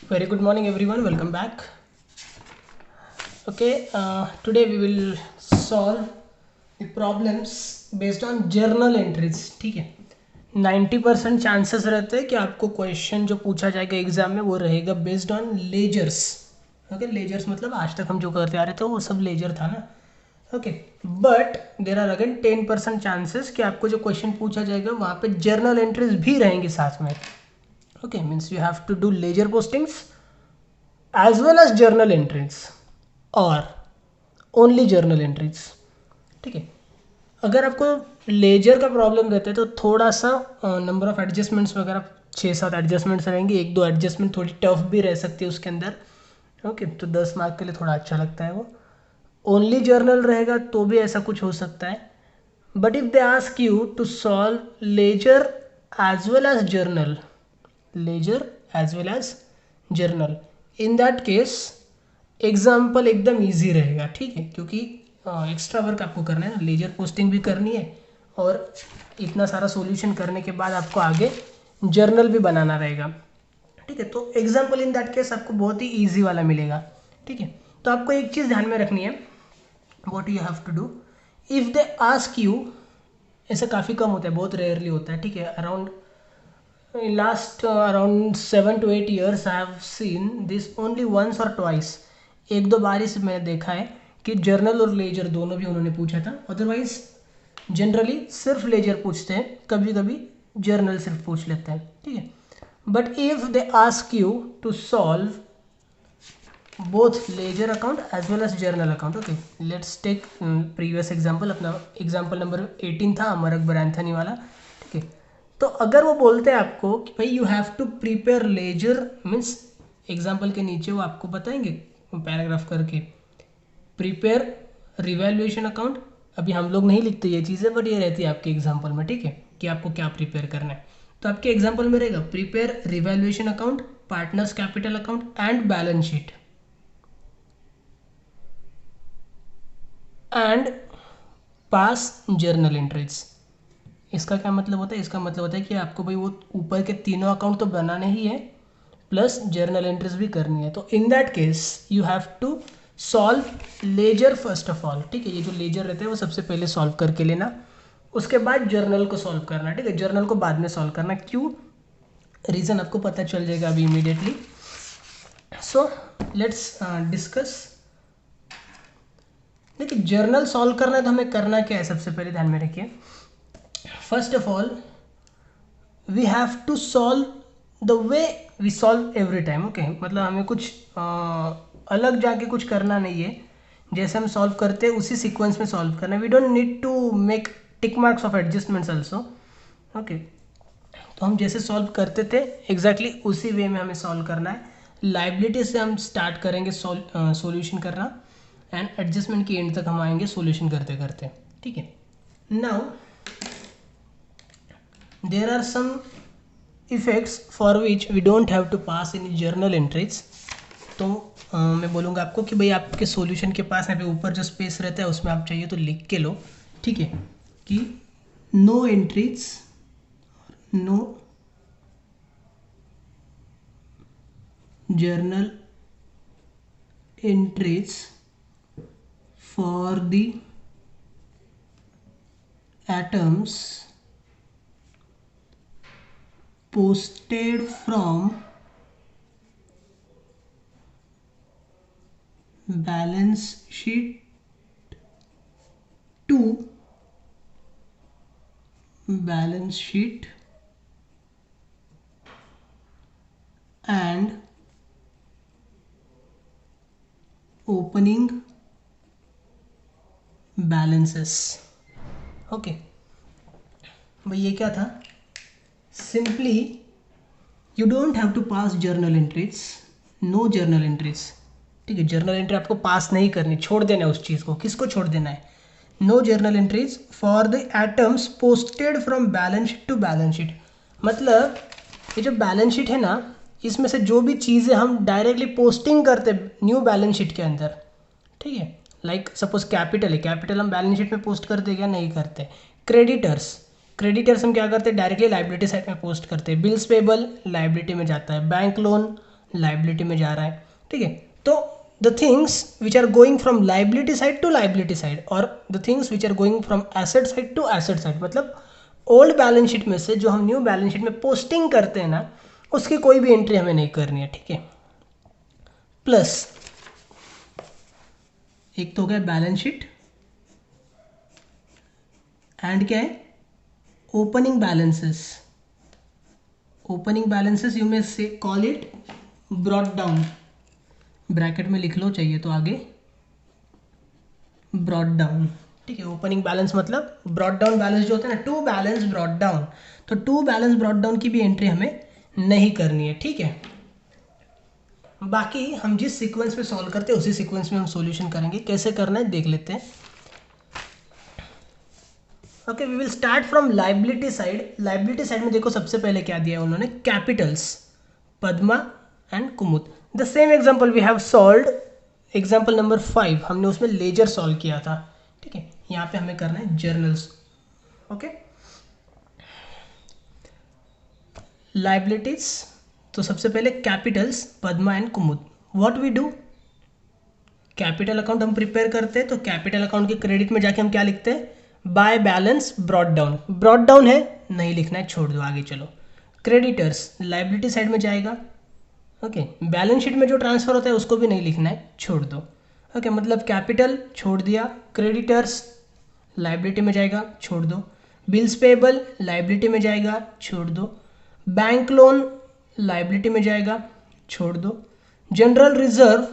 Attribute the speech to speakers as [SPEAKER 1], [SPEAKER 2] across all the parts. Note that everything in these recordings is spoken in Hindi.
[SPEAKER 1] Very good morning, everyone. Welcome back. Okay, today we will solve the problems based on journal entries. ठीक है, 90% चांसेस रहते हैं कि आपको क्वेश्चन जो पूछा जाएगा एग्जाम में वो रहेगा based on ledgers. Okay, ledgers मतलब आज तक हम जो करते आ रहे थे वो सब लेजर था ना. Okay, but there are again 10% chances कि आपको जो क्वेश्चन पूछा जाएगा वहाँ पे जर्नल एंट्रीज भी रहेंगी साथ में. Okay, means you have to do ledger postings as well as journal entries और ओनली जर्नल एंट्रीज. ठीक है, अगर आपको लेजर का प्रॉब्लम रहता है तो थोड़ा सा नंबर ऑफ एडजस्टमेंट्स वगैरह 6-7 एडजस्टमेंट्स रहेंगे. 1-2 एडजस्टमेंट थोड़ी टफ भी रह सकती है उसके अंदर. ओके, तो 10 मार्क के लिए थोड़ा अच्छा लगता है वो. ओनली जर्नल रहेगा तो भी ऐसा कुछ हो सकता है. But if they ask you to solve ledger as well as journal, ledger as well as journal, in that case example एकदम इजी रहेगा. ठीक है, क्योंकि एक्स्ट्रा वर्क आपको करना है ना, लेजर पोस्टिंग भी करनी है और इतना सारा सॉल्यूशन करने के बाद आपको आगे जर्नल भी बनाना रहेगा. ठीक है, तो एग्जाम्पल इन दैट केस आपको बहुत ही ईजी वाला मिलेगा. ठीक है, तो आपको एक चीज़ ध्यान में रखनी है, what you have to do if they ask you. ऐसा काफ़ी कम होता है, बहुत रेयरली होता है. ठीक है, around in last around 7 to 8 years I have seen this only once or twice. एक दो बार इसे मैंने देखा है कि जर्नल और लेजर दोनों भी उन्होंने पूछा था. अदरवाइज जनरली सिर्फ लेजर पूछते हैं, कभी कभी जर्नल सिर्फ पूछ लेते हैं. ठीक है, but if they ask you to solve both ledger account as well as journal account. Okay, let's take previous example. अपना एग्जाम्पल नंबर 18 था अमर अकबर एंथनी वाला. ठीक है, तो अगर वो बोलते हैं आपको कि भाई you have to prepare ledger, means example के नीचे वो आपको बताएंगे पैराग्राफ करके प्रिपेयर रिवैल्यूएशन अकाउंट. अभी हम लोग नहीं लिखते ये चीज़ें, बट ये रहती है आपके एग्जाम्पल में. ठीक है, कि आपको क्या प्रिपेयर करना है. तो आपके एग्जाम्पल में रहेगा prepare revaluation account, partners capital account and balance sheet and pass journal entries. इसका क्या मतलब होता है? इसका मतलब होता है कि आपको भाई वो ऊपर के तीनों अकाउंट तो बनाने ही है, प्लस जर्नल एंट्रीज भी करनी है. तो in that case you have to solve ledger first of all. ठीक है, ये जो लेजर रहते हैं वो सबसे पहले सॉल्व करके लेना, उसके बाद जर्नल को सॉल्व करना. ठीक है, जर्नल को बाद में सॉल्व करना. क्यों? रीज़न आपको पता चल जाएगा अभी इमीडिएटली. So let's discuss. देखिए, जर्नल सॉल्व करना है तो हमें करना क्या है, सबसे पहले ध्यान में रखिए. First of all we have to solve the way we solve every time. Okay, मतलब हमें कुछ अलग जाके कुछ करना नहीं है. जैसे हम सॉल्व करते हैं उसी सीक्वेंस में सॉल्व करना है. We don't need to make tick marks of adjustments also. Okay, तो हम जैसे सॉल्व करते थे एग्जैक्टली उसी वे में हमें सॉल्व करना है. लाइबिलिटी से हम स्टार्ट करेंगे सॉल्यूशन करना एंड एडजस्टमेंट की एंड तक हम आएंगे सॉल्यूशन करते करते. ठीक है, now there are some effects for which we don't have to pass any journal entries. तो मैं बोलूँगा आपको कि भाई आपके सॉल्यूशन के पास यहाँ पे ऊपर जो स्पेस रहता है उसमें आप चाहिए तो लिख के लो. ठीक है, कि no entries, no journal entries for the atoms posted from balance sheet to balance sheet and opening balances. Okay, भाई ये क्या था? Simply you don't have to pass journal entries, no journal entries. ठीक है, जर्नल एंट्री आपको पास नहीं करनी, छोड़ देना है उस चीज़ को. किसको छोड़ देना है? No journal entries for the atoms posted from balance sheet to balance sheet. मतलब ये जो बैलेंस शीट है ना, इसमें से जो भी चीज़ें हम डायरेक्टली पोस्टिंग करते न्यू बैलेंस शीट के अंदर. ठीक है, लाइक सपोज कैपिटल है, कैपिटल हम बैलेंस शीट में पोस्ट करते क्या? नहीं करते. क्रेडिटर्स, क्रेडिटर्स हम क्या करते हैं? डायरेक्टली लाइबिलिटी साइड में पोस्ट करते हैं. बिल्स पेबल लाइबिलिटी में जाता है. बैंक लोन लाइबिलिटी में जा रहा है, ठीक है। तो the things which are going from liability side to liability side और the things which are going from asset side to asset side, मतलब ओल्ड बैलेंस शीट में से जो हम न्यू बैलेंस शीट में पोस्टिंग करते हैं ना, उसकी कोई भी एंट्री हमें नहीं करनी है, ठीक है। प्लस एक तो हो गया बैलेंस शीट, एंड क्या है, opening balances. Opening balances you may say call it brought down, bracket में लिख लो चाहिए तो आगे, ब्रॉट डाउन, ठीक है। ओपनिंग बैलेंस मतलब ब्रॉट डाउन बैलेंस जो होता है ना, टू बैलेंस ब्रॉट डाउन, तो टू बैलेंस ब्रॉट डाउन की भी एंट्री हमें नहीं करनी है, ठीक है। बाकी हम जिस सीक्वेंस में सॉल्व करते हैं उसी सीक्वेंस में हम सॉल्यूशन करेंगे। कैसे करना है देख लेते हैं। Okay, we will start from liability side. Liability side में देखो सबसे पहले क्या दिया है उन्होंने, capitals, Padma and Kumud. The same example we have solved, example number 5 हमने उसमें लेजर सॉल्व किया था, ठीक है। यहाँ पे हमें करना है जर्नल्स। ओके, लाइबिलिटीज, तो सबसे पहले capitals, Padma and Kumud. What we do, capital account हम प्रिपेयर करते हैं, तो कैपिटल अकाउंट के क्रेडिट में जाके हम क्या लिखते हैं, by balance brought down. Brought down है, नहीं लिखना है, छोड़ दो, आगे चलो। क्रेडिटर्स लाइबिलिटी साइड में जाएगा, ओके। बैलेंस शीट में जो ट्रांसफर होता है उसको भी नहीं लिखना है, छोड़ दो, ओके। मतलब कैपिटल छोड़ दिया, क्रेडिटर्स लाइबिलिटी में जाएगा, छोड़ दो। बिल्स पेबल लाइबिलिटी में जाएगा, छोड़ दो। बैंक लोन लाइबिलिटी में जाएगा, छोड़ दो। जनरल रिजर्व,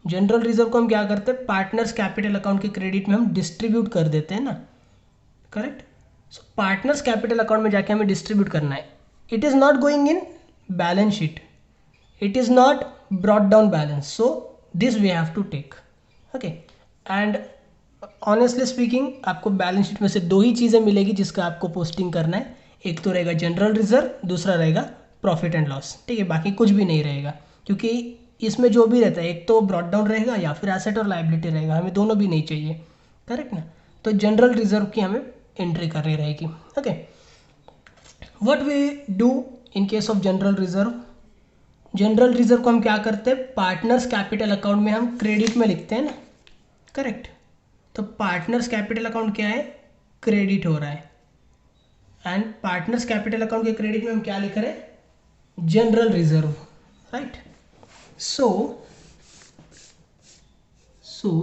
[SPEAKER 1] जनरल रिजर्व को हम क्या करते हैं, पार्टनर्स कैपिटल अकाउंट के क्रेडिट में हम डिस्ट्रीब्यूट कर देते हैं ना, correct. So partners capital account में जाके हमें डिस्ट्रीब्यूट करना है। It is not going in balance sheet, it is not brought down balance, so this we have to take, okay. And honestly speaking आपको बैलेंस शीट में से दो ही चीज़ें मिलेगी जिसका आपको पोस्टिंग करना है, एक तो रहेगा जनरल रिजर्व, दूसरा रहेगा प्रॉफिट एंड लॉस, ठीक है। बाकी कुछ भी नहीं रहेगा, क्योंकि इसमें जो भी रहता है एक तो ब्रॉट डाउन रहेगा या फिर एसेट और लाइबिलिटी रहेगा, हमें दोनों भी नहीं चाहिए, करेक्ट ना। तो जनरल रिजर्व की हमें एंट्री करनी रहेगी, okay. What we do in case of general reserve, general reserve को हम क्या करते हैं, पार्टनर्स कैपिटल अकाउंट में हम क्रेडिट में लिखते हैं ना, करेक्ट। तो पार्टनर्स कैपिटल अकाउंट क्या है, क्रेडिट हो रहा है, एंड पार्टनर्स कैपिटल अकाउंट के क्रेडिट में हम क्या लिख रहे हैं, general reserve, right. So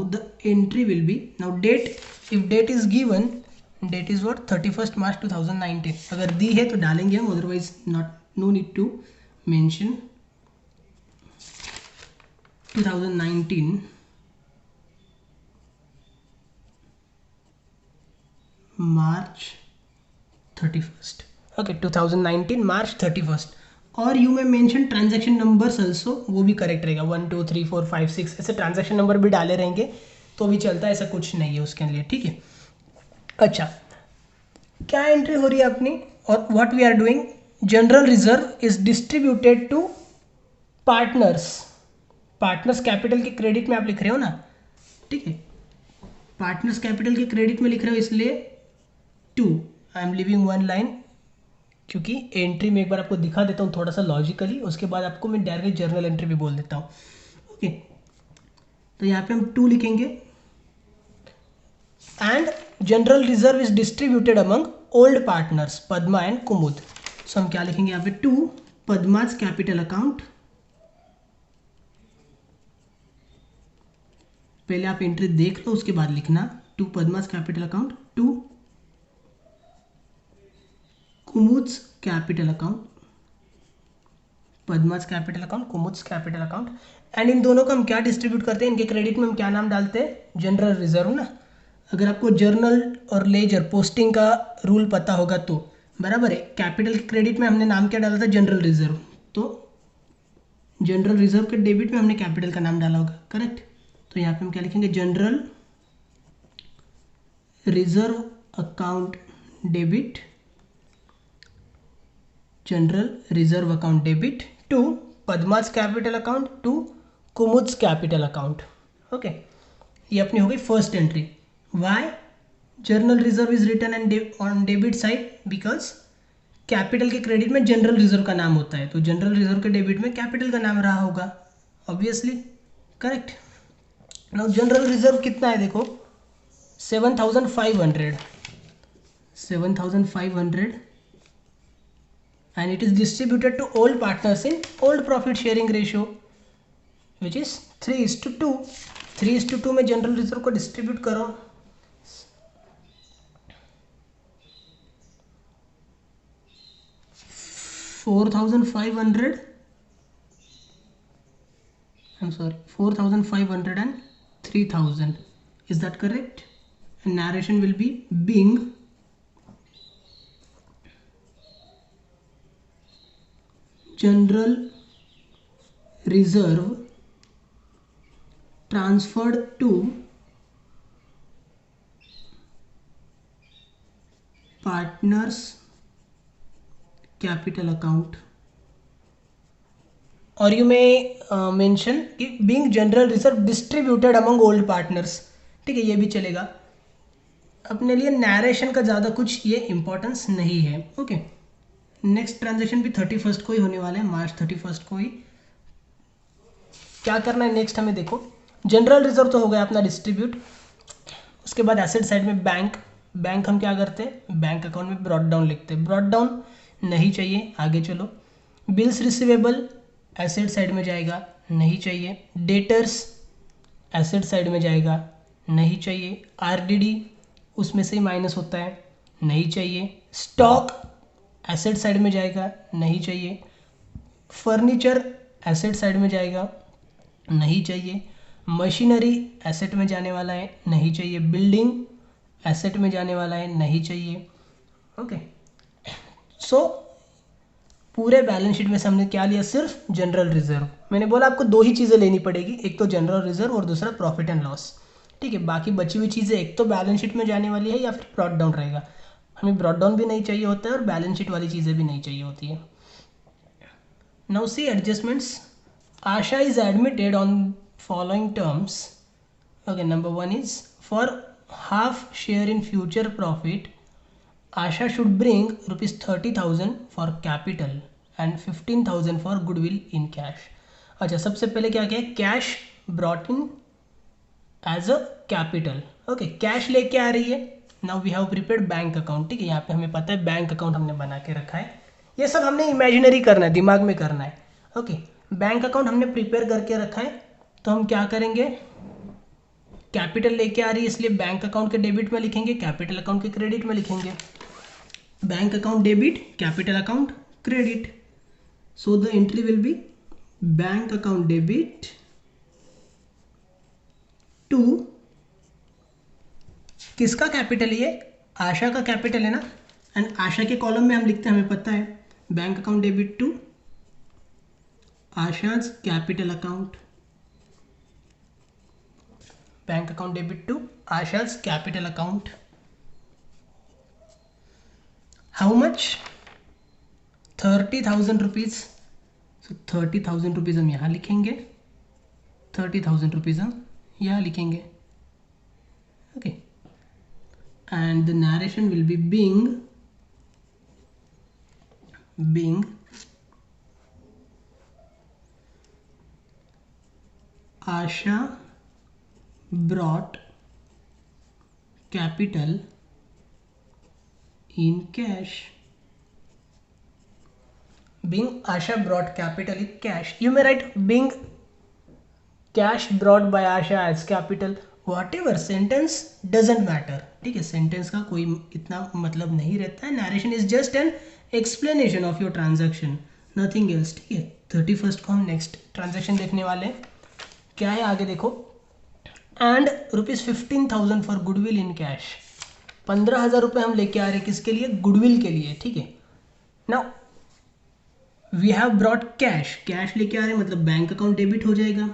[SPEAKER 1] the entry will be, now date, if date is given, date is what, 31st March 2019, अगर दी है तो डालेंगे हम, otherwise not, no need to mention 2019 March 31st, okay, 2019 March 31st। और यू में मेंशन ट्रांजैक्शन नंबर्स ऑल्सो, वो भी करेक्ट रहेगा, 1 2 3 4 5 6 ऐसे ट्रांजैक्शन नंबर भी डाले रहेंगे तो भी चलता है, ऐसा कुछ नहीं है उसके लिए, ठीक है। अच्छा, क्या एंट्री हो रही है अपनी, और what we are doing, general reserve is distributed to partners, partners capital के क्रेडिट में आप लिख रहे हो ना, ठीक है। पार्टनर्स कैपिटल के क्रेडिट में लिख रहे हो, इसलिए to, I am living one line, क्योंकि एंट्री में एक बार आपको दिखा देता हूँ थोड़ा सा लॉजिकली, उसके बाद आपको मैं डायरेक्ट जर्नल एंट्री भी बोल देता हूँ, ओके। तो यहाँ पे हम 2 लिखेंगे, and general reserve is distributed among old partners Padma and Kumud. So हम क्या लिखेंगे यहाँ पे, 2 पद्माज कैपिटल अकाउंट, पहले आप एंट्री देख लो उसके बाद लिखना, 2 Padma's capital account, 2 Kumud's capital account, Padma's capital account, Kumud's capital account, and इन दोनों को हम क्या डिस्ट्रीब्यूट करते हैं, इनके क्रेडिट में हम क्या नाम डालते हैं, जनरल रिजर्व ना। अगर आपको जर्नल और लेजर पोस्टिंग का रूल पता होगा तो बराबर है, कैपिटल के क्रेडिट में हमने नाम क्या डाला था, जनरल रिजर्व, तो जनरल रिजर्व के डेबिट में हमने कैपिटल का नाम डाला होगा, करेक्ट। तो यहाँ पे हम क्या लिखेंगे, general reserve account debit, general reserve account debit to Padma's capital account to Kumud's capital account, okay. ये अपनी हो गई first entry. Why journal reserve is written on debit side, because capital के क्रेडिट में जनरल रिजर्व का नाम होता है, तो जनरल रिजर्व के डेबिट में कैपिटल का नाम रहा होगा, obviously correct. Now general reserve कितना है देखो 7,500 and it is distributed to all partners in old profit sharing ratio which is 3:2। 3:2 में जनरल रिजर्व को डिस्ट्रीब्यूट करो, 4,500 and 3,000, is that correct? And narration will be being general reserve transferred to partners capital account, or you may mention being general reserve distributed among old partners, ठीक है, ये भी चलेगा। अपने लिए नैरेशन का ज़्यादा कुछ ये इंपॉर्टेंस नहीं है। ओके, नेक्स्ट ट्रांजेक्शन भी 31 को ही होने वाला है, मार्च 31 को ही। क्या करना है नेक्स्ट हमें देखो, जनरल रिजर्व तो हो गया अपना डिस्ट्रीब्यूट, उसके बाद एसेट साइड में बैंक हम क्या करते हैं, बैंक अकाउंट में ब्रॉट डाउन लिखते हैं, ब्रॉट डाउन नहीं चाहिए, आगे चलो। बिल्स रिसीवेबल एसेट साइड में जाएगा, नहीं चाहिए। डेटर्स एसेट साइड में जाएगा, नहीं चाहिए। आरडीडी उसमें से ही माइनस होता है, नहीं चाहिए। स्टॉक एसेट साइड में जाएगा, नहीं चाहिए। फर्नीचर एसेट साइड में जाएगा, नहीं चाहिए। मशीनरी एसेट में जाने वाला है, नहीं चाहिए। बिल्डिंग एसेट में जाने वाला है, नहीं चाहिए। ओके, सो पूरे बैलेंस शीट में से हमने क्या लिया, सिर्फ जनरल रिजर्व। मैंने बोला आपको दो ही चीज़ें लेनी पड़ेगी, एक तो जनरल रिजर्व और दूसरा प्रॉफिट एंड लॉस, ठीक है। बाकी बची हुई चीज़ें एक तो बैलेंस शीट में जाने वाली है या फिर ब्रॉट डाउन रहेगा। हमें ब्रॉट डाउन भी नहीं चाहिए होता है और बैलेंस शीट वाली चीज़ें भी नहीं चाहिए होती है। Now see adjustments. Asha is admitted on following terms. Okay, number 1 is for half share in future profit Asha should bring ₹30,000 for capital and 15,000 for goodwill in cash. अच्छा, सबसे पहले क्या किया, cash brought in as a capital. Okay, cash लेके आ रही है। Now we have prepared bank account, ठीक है, यहाँ पे हमें पता है बैंक अकाउंट हमने बना के रखा है। ये सब हमने इमेजिनरी करना है, दिमाग में करना है। ओके, बैंक अकाउंट हमने प्रिपेयर करके रखा है, तो हम क्या करेंगे, कैपिटल लेके आ रही है इसलिए बैंक अकाउंट के डेबिट में लिखेंगे, कैपिटल अकाउंट के क्रेडिट में लिखेंगे। Bank account debit, capital account credit, so the entry will be bank account debit to, किसका कैपिटल, ये आशा का कैपिटल है ना, एंड आशा के कॉलम में हम लिखते हैं, हमें पता है, bank account debit to Asha's capital account, bank account debit to Asha's capital account. How much, 30,000 rupees. So 30,000 rupees हम यहाँ लिखेंगे, 30,000 रुपीज हम यहाँ लिखेंगे। Okay, and the narration will be being Asha brought capital in cash. Being Asha brought capital in cash. You may write being cash brought by Asha as capital. Whatever, sentence doesn't matter, ठीक है, सेंटेंस का कोई इतना मतलब नहीं रहता है। Narration is just an explanation of your transaction, nothing else, ठीक है। 31 को हम नेक्स्ट ट्रांजैक्शन देखने वाले हैं, क्या है आगे देखो। And ₹15,000 for goodwill in cash, 15,000 रुपये हम लेके आ रहे हैं, किसके लिए, गुडविल के लिए, ठीक है। Now we have brought cash, cash लेके आ रहे हैं मतलब बैंक अकाउंट डेबिट हो जाएगा,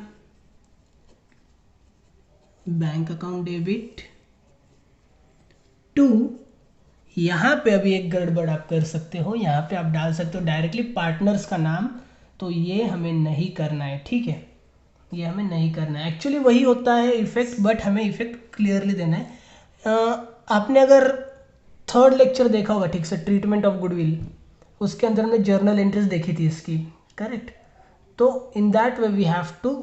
[SPEAKER 1] बैंक अकाउंट डेबिट टू, यहाँ पे अभी एक गड़बड़ आप कर सकते हो, यहाँ पे आप डाल सकते हो डायरेक्टली पार्टनर्स का नाम, तो ये हमें नहीं करना है, ठीक है, ये हमें नहीं करना है। एक्चुअली वही होता है इफेक्ट, बट हमें इफेक्ट क्लियरली देना है। आपने अगर 3rd लेक्चर देखा होगा ठीक से, ट्रीटमेंट ऑफ गुडविल, उसके अंदर हमने जर्नल एंट्रीज देखी थी इसकी, करेक्ट। तो in that way we have to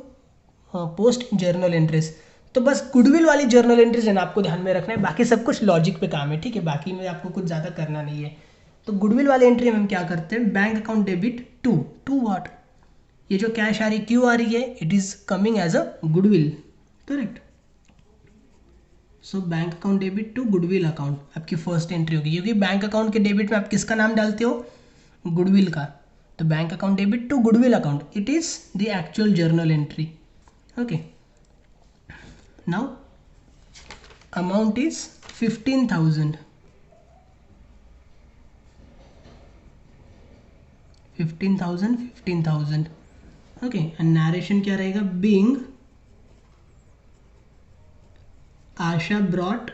[SPEAKER 1] post journal entries. तो बस गुडविल वाली जर्नल एंट्रीज है ना आपको ध्यान में रखना है, बाकी सब कुछ लॉजिक पे काम है, ठीक है, बाकी में आपको कुछ ज़्यादा करना नहीं है। तो गुडविल वाली एंट्री हम क्या करते हैं, bank account debit to what, ये जो कैश आ रही क्यों आ रही है, it is coming as a goodwill, correct. So bank account debit to goodwill account आपकी फर्स्ट एंट्री होगी, क्योंकि बैंक अकाउंट के डेबिट में आप किसका नाम डालते हो, गुडविल का। तो bank account debit to goodwill account, it is the actual journal entry, okay. Now amount is 15,000, 15,000 okay. And narration क्या रहेगा, being Asha brought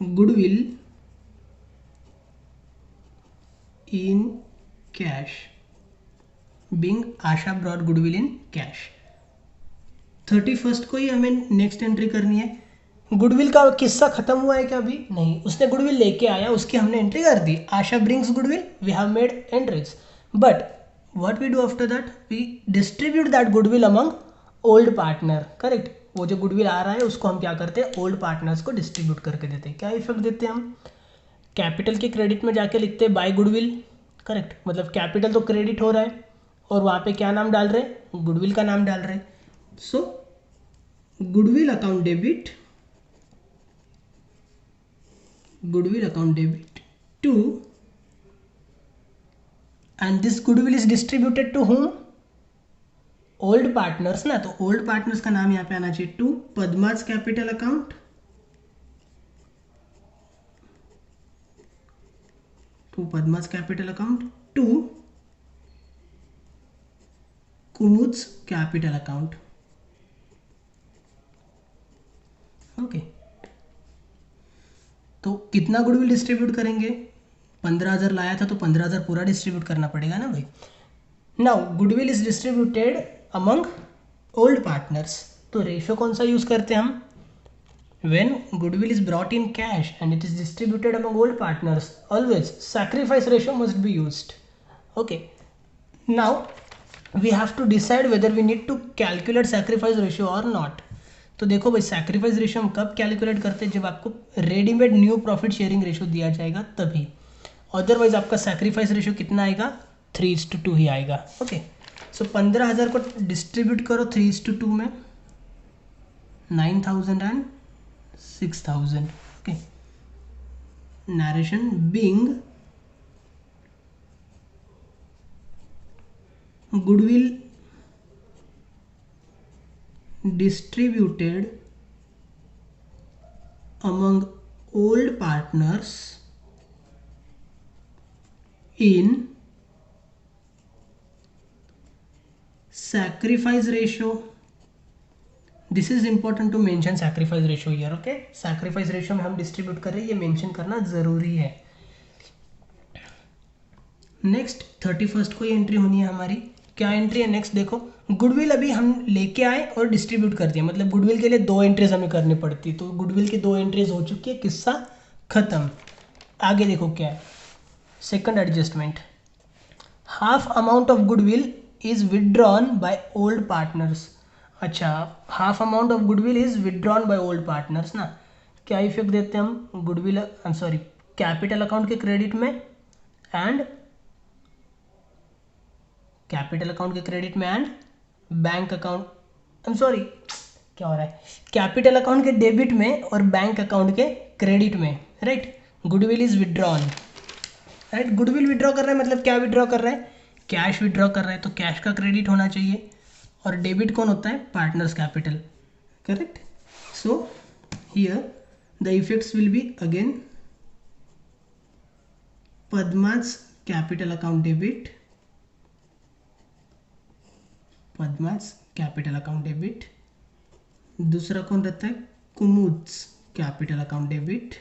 [SPEAKER 1] goodwill in cash, being Asha brought goodwill in cash. 31st को ही हमें नेक्स्ट एंट्री करनी है। गुडविल का किस्सा खत्म हुआ है क्या अभी, नहीं, उसने गुडविल लेके आया, उसकी हमने एंट्री कर दी, Asha brings goodwill, we have made entries, but what we do after that, we distribute that goodwill among old partner, correct. वो जो गुडविल आ रहा है उसको हम क्या करते हैं, ओल्ड पार्टनर्स को डिस्ट्रीब्यूट करके देते हैं। क्या इफेक्ट देते हैं हम, कैपिटल के क्रेडिट में जाके लिखते हैं बाय गुडविल, करेक्ट, मतलब कैपिटल तो क्रेडिट हो रहा है और वहाँ पे क्या नाम डाल रहे हैं, गुडविल का नाम डाल रहे हैं। So goodwill account debit, goodwill account debit to, and this goodwill is distributed to whom, old partners ना, तो old partners का नाम यहाँ पे आना चाहिए, to Padma's capital account, to Padma's capital account, to Kumud's capital account, okay. तो कितना गुडविल डिस्ट्रीब्यूट करेंगे, 15,000 लाया था तो 15,000 पूरा डिस्ट्रीब्यूट करना पड़ेगा ना भाई। Now goodwill is distributed among old partners, तो रेशियो कौन सा यूज करते हैं हम, when goodwill is brought in cash and it is distributed among old partners, always sacrifice ratio must be used, okay. Now we have to decide whether we need to calculate sacrifice ratio और नॉट। तो देखो भाई, सैक्रिफाइस रेशियो हम कब कैलकुलेट करते हैं, जब आपको readymade new profit sharing ratio दिया जाएगा तभी, अदरवाइज आपका सैक्रिफाइस रेशियो कितना आएगा, 3:2 ही आएगा, ओके। सो 15,000 को डिस्ट्रीब्यूट करो 3:2 में, 9,000 and 6,000, okay. Narration being goodwill distributed among old partners in sacrifice ratio. This is important to mention sacrifice ratio here, okay? sacrifice ratio में हम डिस्ट्रीब्यूट कर रहे हैं, ये मेंशन करना जरूरी है। नेक्स्ट 31st को ये एंट्री होनी है हमारी, क्या एंट्री है नेक्स्ट, देखो गुडविल अभी हम लेके आए और डिस्ट्रीब्यूट कर दिया, मतलब गुडविल के लिए 2 एंट्रीज हमें करनी पड़ती, तो गुडविल की 2 एंट्रीज हो चुकी है, किस्सा खत्म। आगे देखो क्या है, second adjustment, half amount of goodwill is withdrawn by old partners. अच्छा, half amount of goodwill is withdrawn by old partners ना, क्या इफेक्ट देते हैं हम, गुडविल सॉरी कैपिटल अकाउंट के क्रेडिट में एंड कैपिटल अकाउंट के क्रेडिट में and bank account, I am sorry क्या हो रहा है, कैपिटल अकाउंट के डेबिट में और बैंक अकाउंट के क्रेडिट में, right. Goodwill is withdrawn, right, goodwill withdraw कर रहा है, मतलब क्या विदड्रॉ कर रहा है, कैश विदड्रॉ कर रहा है, तो कैश का क्रेडिट होना चाहिए, और डेबिट कौन होता है, partners capital, correct. So here the effects will be again Padma's capital account debit, Padma's capital account debit, दूसरा कौन रहता है, Kumud's capital account debit,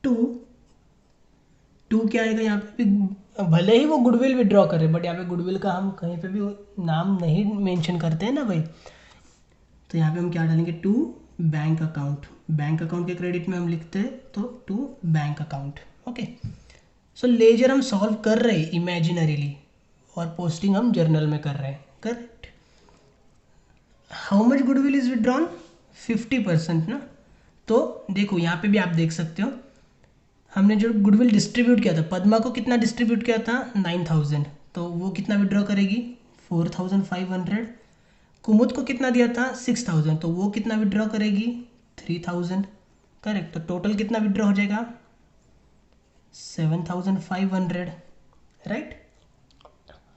[SPEAKER 1] to क्या आएगा यहाँ पे भी, भले ही वो गुडविल विड्रॉ करे बट यहाँ पे गुडविल का हम कहीं पे भी नाम नहीं मेंशन करते हैं ना भाई, तो यहाँ पे हम क्या डालेंगे, to bank account, bank account के क्रेडिट में हम लिखते हैं तो to bank account. Okay, so ledger हम सॉल्व कर रहे हैं इमेजिनरीली और पोस्टिंग हम जर्नल में कर रहे हैं, correct. How much goodwill is withdrawn, 50% ना। तो देखो यहाँ पे भी आप देख सकते हो, हमने जो गुडविल डिस्ट्रीब्यूट किया था, पद्मा को कितना डिस्ट्रीब्यूट किया था 9000, तो वो कितना विड्रॉ करेगी 4500। कुमुद को कितना दिया था 6000, तो वो कितना विड्रॉ करेगी 3000, करेक्ट। तो टोटल कितना विड्रॉ हो जाएगा 7500, राइट।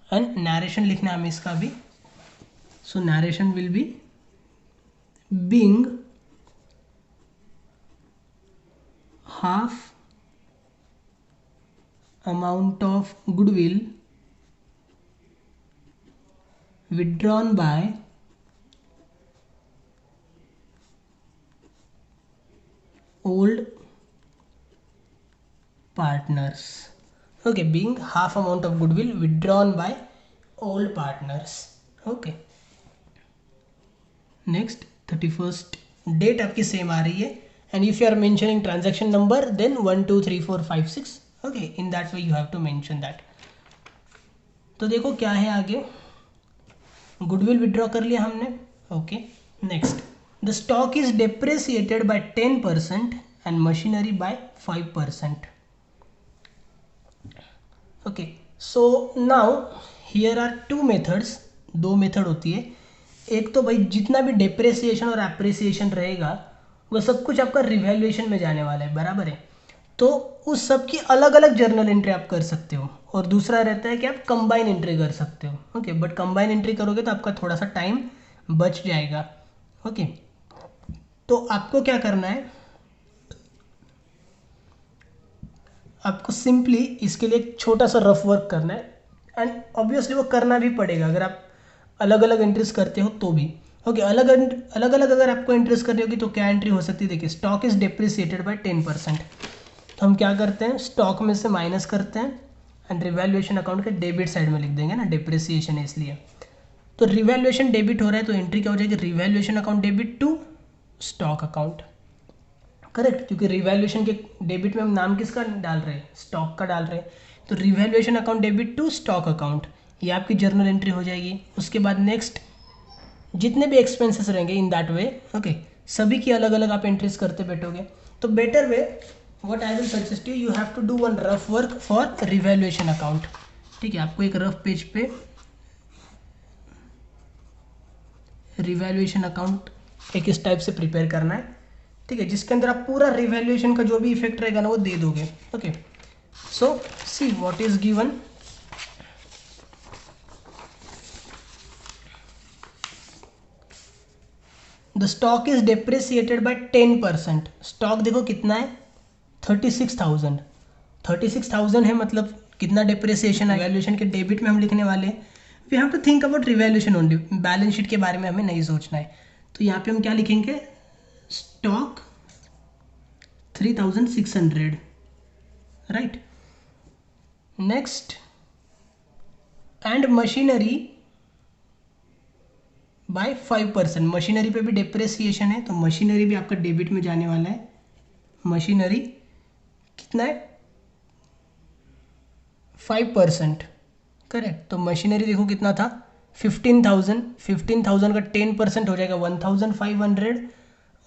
[SPEAKER 1] एंड नरेशन लिखना है हमें इसका भी। So narration will be being half amount of goodwill withdrawn by old partners. Okay, being half amount of goodwill withdrawn by old partners. Okay, next 31st date आपकी सेम आ रही है, and if you are mentioning transaction number then 1 2 3 4 5 6, okay, in that way you have to mention that. तो देखो क्या है आगे, गुडविल विड्रॉ कर लिया हमने। Okay, next the stock is depreciated by 10% and machinery by 5%। Okay, so now here are two methods, दो मेथड होती है। एक तो भाई जितना भी डेप्रेसिएशन और एप्रिसिएशन रहेगा वो सब कुछ आपका रिवैल्यूएशन में जाने वाला है, बराबर है। तो उस सब की अलग अलग जर्नल एंट्री आप कर सकते हो, और दूसरा रहता है कि आप कंबाइन एंट्री कर सकते हो। ओके, बट कंबाइन एंट्री करोगे तो आपका थोड़ा सा टाइम बच जाएगा। ओके, तो आपको क्या करना है, आपको सिंपली इसके लिए एक छोटा सा रफ वर्क करना है, एंड ऑब्वियसली वो करना भी पड़ेगा अगर आप अलग अलग एंट्रीज करते हो तो भी। ओके, अलग अलग अगर आपको एंट्रीज करनी होगी तो क्या एंट्री हो सकती है, देखिए स्टॉक इज डेप्रिसिएटेड बाय 10%, तो हम क्या करते हैं स्टॉक में से माइनस करते हैं एंड रिवैल्यूएशन अकाउंट के डेबिट साइड में लिख देंगे ना, डेप्रिसिएशन है इसलिए। तो रिवैल्यूएशन डेबिट हो रहा है तो एंट्री क्या हो जाएगी, revaluation account debit to stock account, correct, क्योंकि रिवैल्यूएशन के डेबिट में हम नाम किसका डाल रहे हैं, स्टॉक का डाल रहे हैं। तो revaluation account debit to stock account, ये आपकी जर्नल एंट्री हो जाएगी। उसके बाद नेक्स्ट जितने भी एक्सपेंसेस रहेंगे इन दैट वे, ओके, सभी की अलग अलग आप एंट्रीज करते बैठोगे। तो better way what I will suggest you have to do one rough work for revaluation account. ठीक है, आपको एक रफ पेज पे रिवैल्यूएशन अकाउंट एक इस टाइप से प्रिपेयर करना है, ठीक है, जिसके अंदर आप पूरा रिवैल्यूएशन का जो भी इफेक्ट रहेगा ना वो दे दोगे। Okay, so see what is given, the stock is depreciated by 10%। Stock देखो कितना है 36,000, 36,000 है, मतलब कितना डेप्रिसिएशन है, वैल्यूएशन के डेबिट में हम लिखने वाले हैं। We have to think about revaluation only, balance sheet के बारे में हमें नहीं सोचना है। तो यहाँ पे हम क्या लिखेंगे, stock 3600, right. Next and machinery by 5%, machinery पे भी डेप्रिसिएशन है तो मशीनरी भी आपका डेबिट में जाने वाला है। मशीनरी कितना है 5%, करेक्ट। तो मशीनरी देखो कितना था 15,000, 15,000 का 10% हो जाएगा 1,500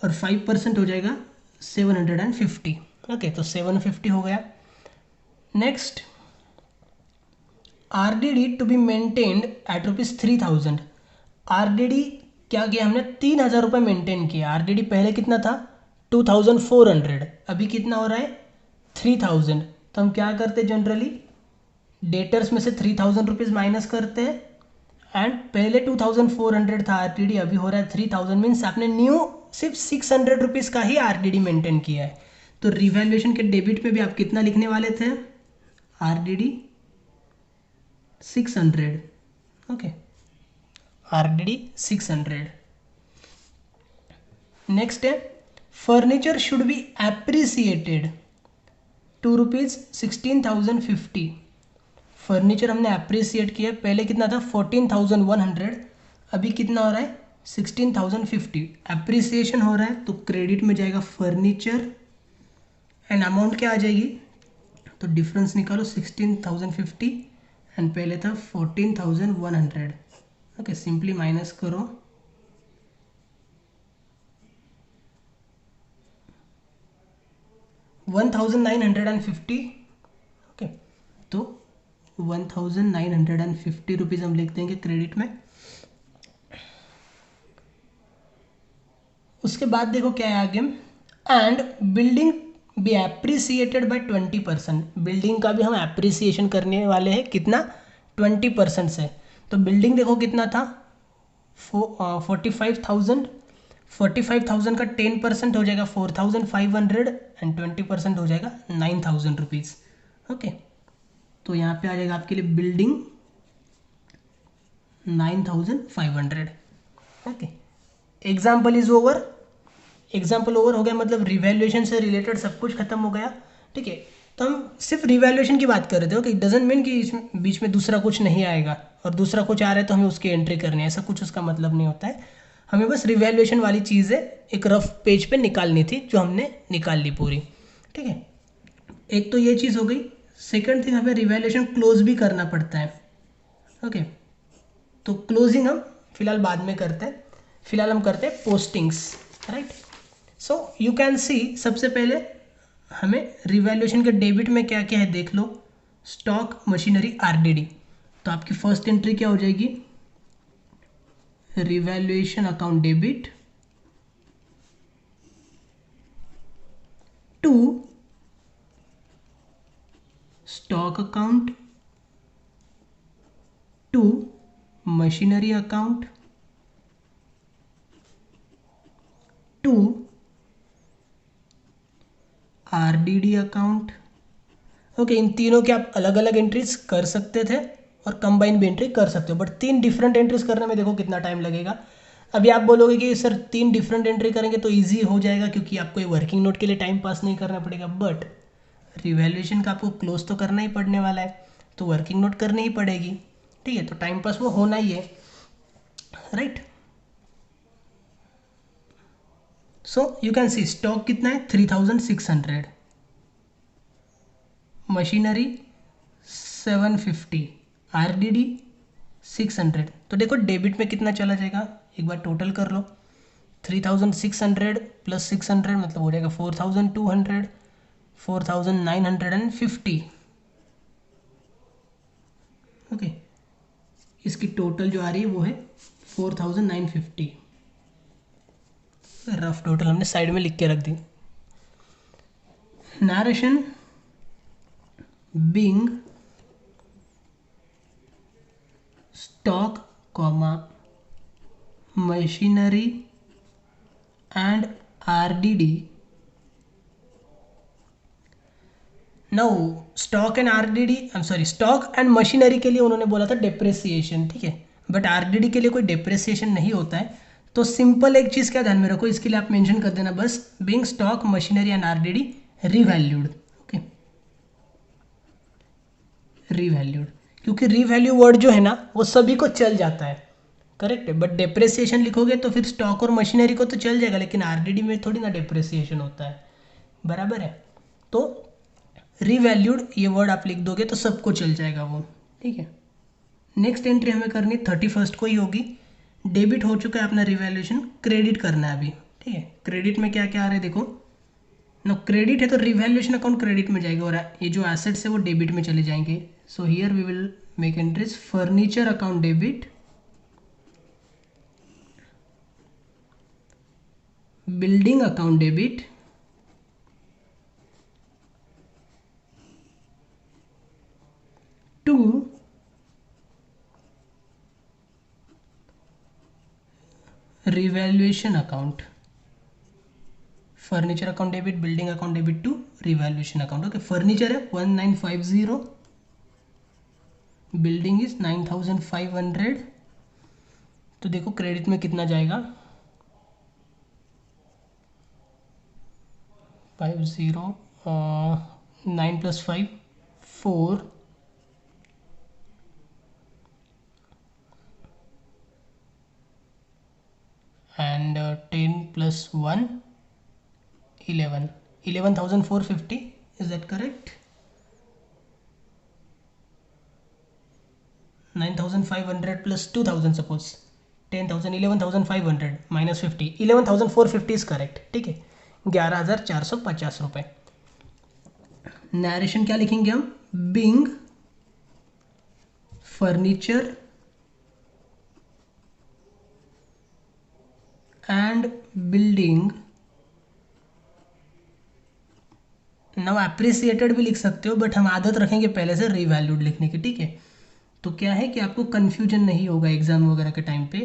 [SPEAKER 1] और 5% हो जाएगा 750। ओके, तो 750 हो गया। Next RDD to be maintained at ₹3,000। RDD क्या किया हमने 3,000 रुपये मेंटेन किया। आरडीडी पहले कितना था 2,400, अभी कितना हो रहा है 3,000। तो हम क्या करते हैं जनरली डेटर्स में से 3,000 रुपीज़ माइनस करते हैं, एंड पहले 2,400 था आरडीडी, अभी हो रहा है 3,000, मीन्स आपने न्यू सिर्फ 600 रुपीज़ का ही आरडीडी मेंटेन किया है। तो रिवैल्यूएशन के डेबिट में भी आप कितना लिखने वाले थे, आरडीडी 600, ओके, आरडीडी 600। नेक्स्ट है furniture should be appreciated ₹16,050। Furniture हमने एप्रिसिएट किया, पहले कितना था 14,100, अभी कितना हो रहा है 16,050 एप्रिसिएशन हो रहा है तो क्रेडिट में जाएगा फर्नीचर एंड अमाउंट क्या आ जाएगी, तो डिफरेंस निकालो 16,050 एंड पहले था 14,100। ओके, सिंपली माइनस करो, ₹1,950। ओके, तो 1,950 रुपीज़ हम लिख देंगे क्रेडिट में। उसके बाद देखो क्या है आगे, and building be appreciated by 20%। Building का भी हम एप्रिसिएशन करने वाले हैं, कितना, 20% से। तो बिल्डिंग देखो कितना था, 45,000। 45,000 का 10% हो जाएगा 4,500 एंड 20% हो जाएगा 9,000 रुपीज़। ओके, तो यहाँ पे आ जाएगा आपके लिए building 9,500। Okay, example is over. Example over हो गया, मतलब रिवैल्यूएशन से रिलेटेड सब कुछ खत्म हो गया। ठीक है, तो हम सिर्फ रिवैल्यूएशन की बात कर रहे थे। ओके, डजंट मीन कि इसमें बीच में दूसरा कुछ नहीं आएगा और दूसरा कुछ आ रहा है तो हमें उसकी एंट्री करनी है, ऐसा कुछ उसका मतलब नहीं होता है। हमें बस रिवैल्यूएशन वाली चीज़ें एक रफ पेज पे निकालनी थी, जो हमने निकाल ली पूरी। ठीक है, एक तो ये चीज़ हो गई। सेकंड थिंग, हमें रिवैल्यूएशन क्लोज भी करना पड़ता है। ओके, तो क्लोजिंग हम फिलहाल बाद में करते हैं, फिलहाल हम करते हैं postings, right. So you can see, सबसे पहले हमें रिवैल्यूएशन के डेबिट में क्या क्या है देख लो। Stock, machinery, RDD. तो आपकी फर्स्ट एंट्री क्या हो जाएगी, revaluation account debit to stock account to machinery account to RDD account. Okay, इन तीनों के आप अलग अलग एंट्रीज कर सकते थे और कंबाइन भी एंट्री कर सकते हो, बट 3 डिफरेंट एंट्रीज करने में देखो कितना टाइम लगेगा। अभी आप बोलोगे कि सर 3 डिफरेंट एंट्री करेंगे तो इजी हो जाएगा क्योंकि आपको ये वर्किंग नोट के लिए टाइम पास नहीं करना पड़ेगा, बट रिवैल्यूएशन का आपको क्लोज तो करना ही पड़ने वाला है, तो वर्किंग नोट करनी ही पड़ेगी। ठीक है, तो टाइम पास वो होना ही है, right. So you can see stock कितना है, 3,600, मशीनरी 750, आरडीडी 600। तो देखो डेबिट में कितना चला जाएगा, एक बार टोटल कर लो। 3,600 प्लस 600 मतलब हो जाएगा 4,200, 4,950। ओके, इसकी टोटल जो आ रही है वो है 4,950। रफ टोटल हमने साइड में लिख के रख दी। Narration being stock comma machinery and RDD. Now stock and RDD, I am sorry, stock and machinery के लिए उन्होंने बोला था डेप्रिसिएशन, ठीक है, बट आरडीडी के लिए कोई डेप्रिसिएशन नहीं होता है। तो सिंपल एक चीज़ क्या ध्यान में रखो, इसके लिए आप मेंशन कर देना बस, being stock machinery and RDD revalued. Okay, revalued, क्योंकि रिवैल्यू वर्ड जो है ना वो सभी को चल जाता है, करेक्ट है, बट डेप्रिसिएशन लिखोगे तो फिर स्टॉक और मशीनरी को तो चल जाएगा, लेकिन आरडीडी में थोड़ी ना डेप्रिसिएशन होता है, बराबर है। तो रिवैल्यूड ये वर्ड आप लिख दोगे तो सबको चल जाएगा वो, ठीक है। नेक्स्ट एंट्री हमें करनी 31 को ही होगी। डेबिट हो चुका है अपना रिवैल्यूएशन, क्रेडिट करना है अभी, ठीक है। क्रेडिट में क्या क्या आ रहा है देखो, नो क्रेडिट है तो रिवैल्यूएशन अकाउंट क्रेडिट में जाएगा और ये जो एसेट्स है वो डेबिट में चले जाएंगे। So here we will make entries furniture account debit, building account debit, to revaluation account, furniture account debit, building account debit to revaluation account. Okay, furniture है 1950, बिल्डिंग इज 9,500। तो देखो क्रेडिट में कितना जाएगा, 50, 9 + 5 4, and 10 plus 1 11 11,450. Is that correct? 9,500 plus 2,000, suppose 10,000 11,500 minus 50 11,450 is correct. ठीक है, 11,450 रुपये. नरेशन क्या लिखेंगे हम? Being furniture and building. Now appreciated भी लिख सकते हो, बट हम आदत रखेंगे पहले से रीवैल्यूड लिखने की. ठीक है, तो क्या है कि आपको कंफ्यूजन नहीं होगा एग्जाम वगैरह के टाइम पे.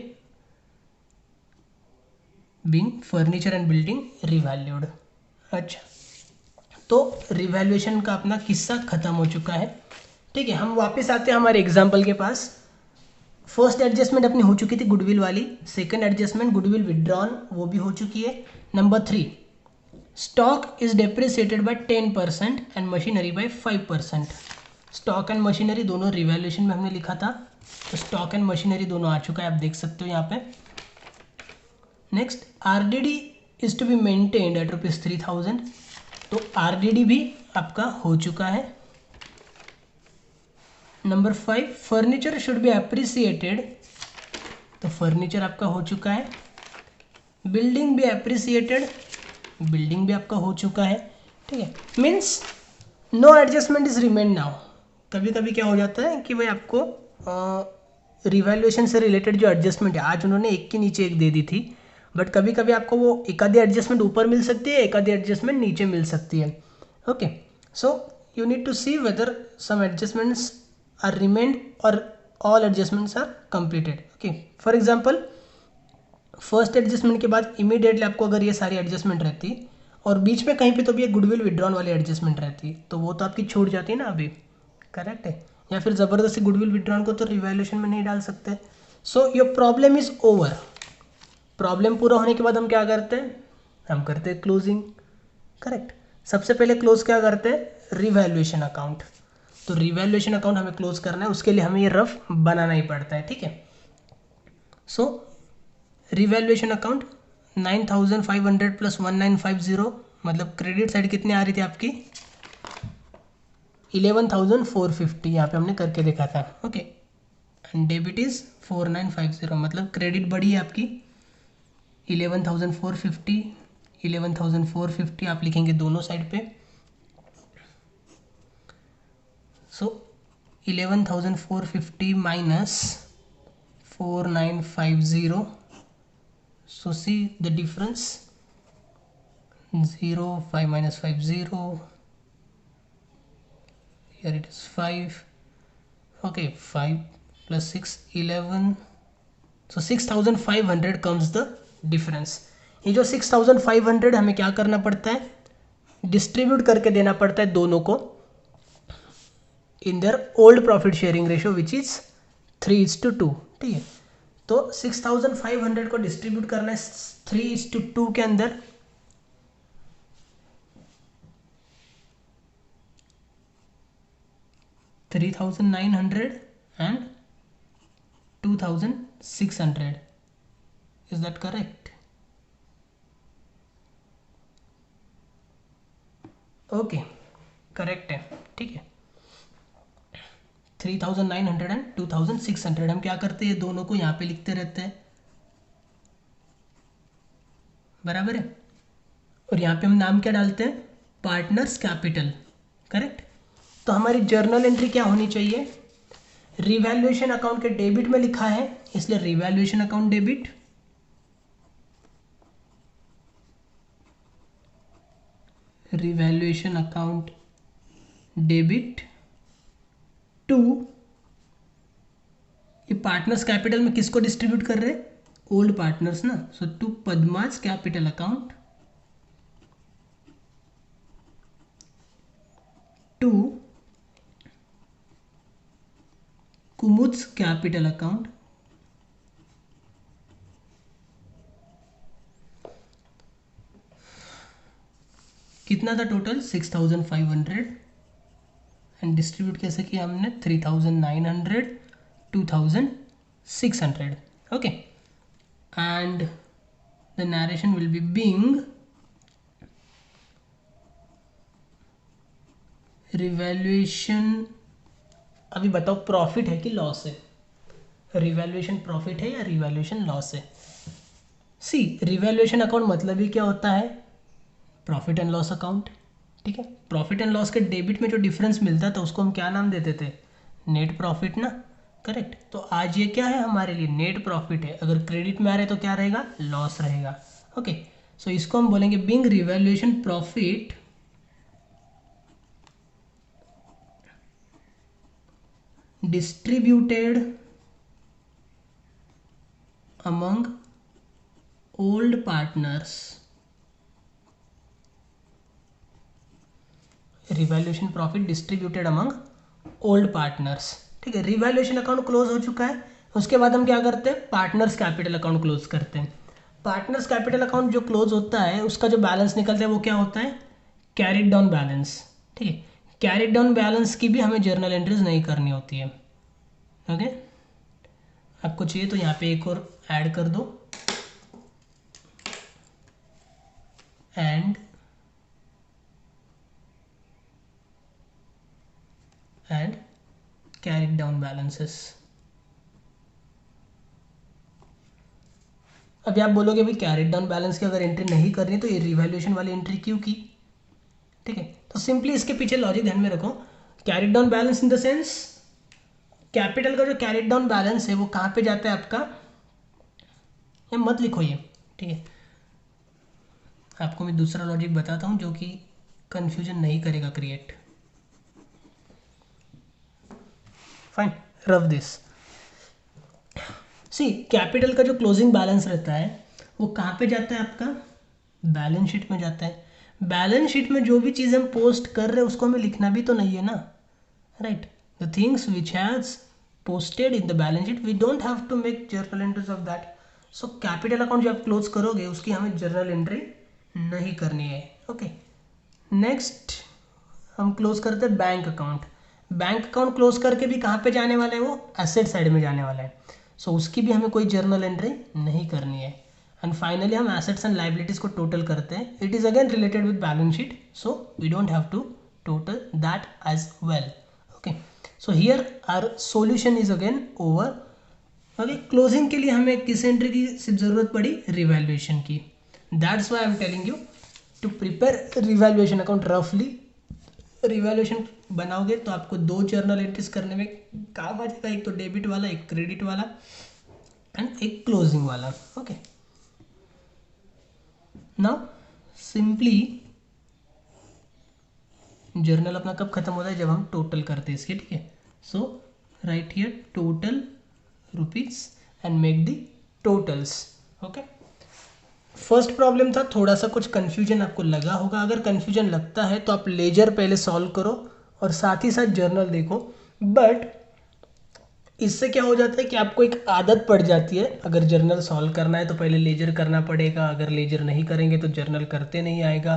[SPEAKER 1] Being furniture and building revalued. अच्छा, तो रिवैल्यूएशन का अपना किस्सा खत्म हो चुका है. ठीक है, हम वापस आते हैं हमारे एग्जाम्पल के पास. फर्स्ट एडजस्टमेंट अपनी हो चुकी थी गुडविल वाली. सेकंड एडजस्टमेंट गुडविल विड्रॉन, वो भी हो चुकी है. Number 3, stock is depreciated by 10% and machinery by 5%. Stock and machinery दोनों रिवैल्यूएशन में हमने लिखा था, तो स्टॉक एंड मशीनरी दोनों आ चुका है, आप देख सकते हो यहाँ पे. Next, RDD is to be maintained at ₹3,000. तो आरडीडी भी आपका हो चुका है. Number 5, furniture should be appreciated. तो फर्नीचर आपका हो चुका है. बिल्डिंग भी एप्रिसिएटेड, बिल्डिंग भी आपका हो चुका है. ठीक है, means no adjustment is remain now. कभी कभी क्या हो जाता है कि भाई आपको रिवैल्यूएशन से रिलेटेड जो एडजस्टमेंट है, आज उन्होंने एक के नीचे एक दे दी थी, बट कभी कभी आपको वो एक आधी एडजस्टमेंट ऊपर मिल सकती है, एक आधी एडजस्टमेंट नीचे मिल सकती है. Okay, so you need to see whether some adjustments are remained or all adjustments are completed. Okay, for example first adjustment के बाद इमीडिएटली आपको अगर ये सारी एडजस्टमेंट रहती और बीच में कहीं पे तो भी एक गुडविल विड्रॉन वाली एडजस्टमेंट रहती, तो वो तो आपकी छूट जाती है ना अभी. करेक्ट है, या फिर ज़बरदस्ती गुडविल विड्रॉन को तो रिवैल्यूएशन में नहीं डाल सकते. So your problem is over. Problem पूरा होने के बाद हम क्या करते हैं? हम करते हैं क्लोजिंग. करेक्ट, सबसे पहले क्लोज क्या करते हैं? Revaluation account. तो रिवैल्यूएशन अकाउंट हमें क्लोज करना है, उसके लिए हमें ये रफ बनाना ही पड़ता है. ठीक है, सो रिवैल्यूएशन अकाउंट 9,500 प्लस 1950, मतलब क्रेडिट साइड कितनी आ रही थी आपकी? 11,450. यहाँ पे हमने करके देखा था. ओके, एंड डेबिट इज 4,950, मतलब क्रेडिट बढ़ी है आपकी 11,450. 11,450 आप लिखेंगे दोनों साइड पे. सो 11,450 minus 4,950. So see the difference. 0, 5 minus 5, 0. Here it is 5. Okay, 5 plus 6, 11. So 6,500 comes the difference. ये जो 6,500 हमें क्या करना पड़ता है? डिस्ट्रीब्यूट करके देना पड़ता है दोनों को in their old profit sharing ratio which is 3:2. ठीक है, तो 6,500 को डिस्ट्रीब्यूट करना है 3:2 के अंदर. $3,900 and 2,600. Is that correct? Okay, correct है. ठीक है, 3,900 एंड 2,600. हम क्या करते हैं? दोनों को यहाँ पे लिखते रहते हैं, बराबर है. और यहाँ पे हम नाम क्या डालते हैं? Partners capital. करेक्ट, तो हमारी जर्नल एंट्री क्या होनी चाहिए? रिवैल्यूएशन अकाउंट के डेबिट में लिखा है, इसलिए revaluation account debit. Revaluation account debit to, ये पार्टनर्स कैपिटल में किसको डिस्ट्रीब्यूट कर रहे हैं? ओल्ड पार्टनर्स ना. So to Padma's capital account to Kumud's capital account. कितना था टोटल? 6,500. एंड डिस्ट्रीब्यूट कैसे किया हमने? 3,900, 2,600. Okay, and the narration will be being revaluation. अभी बताओ प्रॉफिट है कि लॉस है? रिवैल्यूएशन प्रॉफिट है या रिवैल्यूएशन लॉस है? सी, रिवैल्यूएशन अकाउंट मतलब ही क्या होता है? Profit and loss account. ठीक है, प्रॉफिट एंड लॉस के डेबिट में जो डिफरेंस मिलता था उसको हम क्या नाम देते थे? नेट प्रॉफिट ना। करेक्ट। तो आज ये क्या है हमारे लिए? नेट प्रॉफिट है। अगर क्रेडिट में आ रहे तो क्या रहेगा? लॉस रहेगा। ओके, सो इसको हम बोलेंगे being revaluation profit distributed among old partners। Revaluation profit distributed among old partners. ठीक है, रिवैल्यूएशन अकाउंट क्लोज हो चुका है। उसके बाद हम क्या करते हैं? पार्टनर्स कैपिटल अकाउंट क्लोज करते हैं। पार्टनर्स कैपिटल अकाउंट जो क्लोज होता है उसका जो बैलेंस निकलता है वो क्या होता है? Carried down balance. ठीक है, कैरिड डाउन बैलेंस की भी हमें जर्नल एंट्रीज नहीं करनी होती है। ओके, आपको चाहिए तो यहाँ पे एक और ऐड कर दो, एंड carried down balances। अभी आप बोलोगे भाई कैरिड डाउन बैलेंस की अगर एंट्री नहीं करनी तो ये रिवैल्यूएशन वाली एंट्री क्यों की? ठीक है, तो सिंपली इसके पीछे लॉजिक ध्यान में रखो। Carried down balance in the sense capital का जो कैरिड डाउन बैलेंस है वो कहाँ पे जाता है आपका? ये मत लिखो ये, ठीक है, आपको मैं दूसरा लॉजिक बताता हूँ जो कि कंफ्यूजन नहीं करेगा create. Fine, rough this. See, capital का जो क्लोजिंग बैलेंस रहता है वो कहाँ पे जाता है आपका? बैलेंस शीट में जाता है। बैलेंस शीट में जो भी चीज़ हम पोस्ट कर रहे हैं उसको हमें लिखना भी तो नहीं है ना, right? The things which has posted in the balance sheet we don't have to make journal entries of that. So capital account जो आप क्लोज करोगे उसकी हमें जर्नल एंट्री नहीं करनी है। ओके, नेक्स्ट हम क्लोज करते हैं bank account. Bank account close करके भी कहाँ पे जाने वाला है? वो एसेट साइड में जाने वाला है। सो उसकी भी हमें कोई जर्नल एंट्री नहीं करनी है। एंड फाइनली हम एसेट्स एंड लाइबिलिटीज को टोटल करते हैं। It is again related with balance sheet, so we don't have to total that as well. Okay, so here our solution is again over. Okay, closing के लिए हमें किस एंट्री की सिर्फ जरूरत पड़ी? रिवैल्यूएशन की। That's why I am telling you to prepare revaluation account रफली। रिवैल्यूएशन बनाओगे तो आपको दो जर्नल एंट्रीज करने में काम आ जाएगा, एक तो डेबिट वाला, एक क्रेडिट वाला, एंड एक क्लोजिंग वाला। ओके, नाउ सिंपली जर्नल अपना कब खत्म होता है? जब हम टोटल करते हैं इसके। ठीक है, so write here total rupees and make the totals. Okay, first problem था, थोड़ा सा कुछ कंफ्यूजन आपको लगा होगा। अगर कंफ्यूजन लगता है तो आप लेजर पहले सॉल्व करो और साथ ही साथ जर्नल देखो। बट इससे क्या हो जाता है कि आपको एक आदत पड़ जाती है। अगर जर्नल सॉल्व करना है तो पहले लेजर करना पड़ेगा, अगर लेजर नहीं करेंगे तो जर्नल करते नहीं आएगा।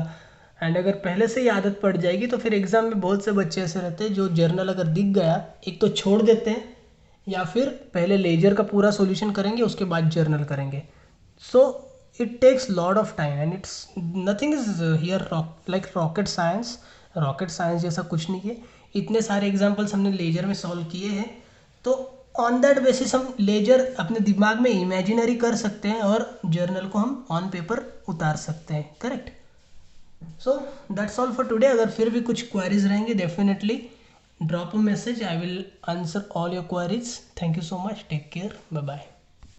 [SPEAKER 1] एंड अगर पहले से ही आदत पड़ जाएगी तो फिर एग्जाम में बहुत से बच्चे ऐसे रहते हैं जो जर्नल अगर दिख गया एक तो छोड़ देते हैं, या फिर पहले लेजर का पूरा सॉल्यूशन करेंगे उसके बाद जर्नल करेंगे। सो it takes lot of time and it's nothing is here like rocket science जैसा कुछ नहीं है। इतने सारे एग्जांपल्स हमने लेजर में सॉल्व किए हैं, तो ऑन दैट बेसिस हम लेजर अपने दिमाग में इमेजिनरी कर सकते हैं और जर्नल को हम ऑन पेपर उतार सकते हैं। Correct, so that's all for today. अगर फिर भी कुछ क्वेरीज रहेंगे definitely drop a message, I will answer all your queries. Thank you so much, take care, bye bye.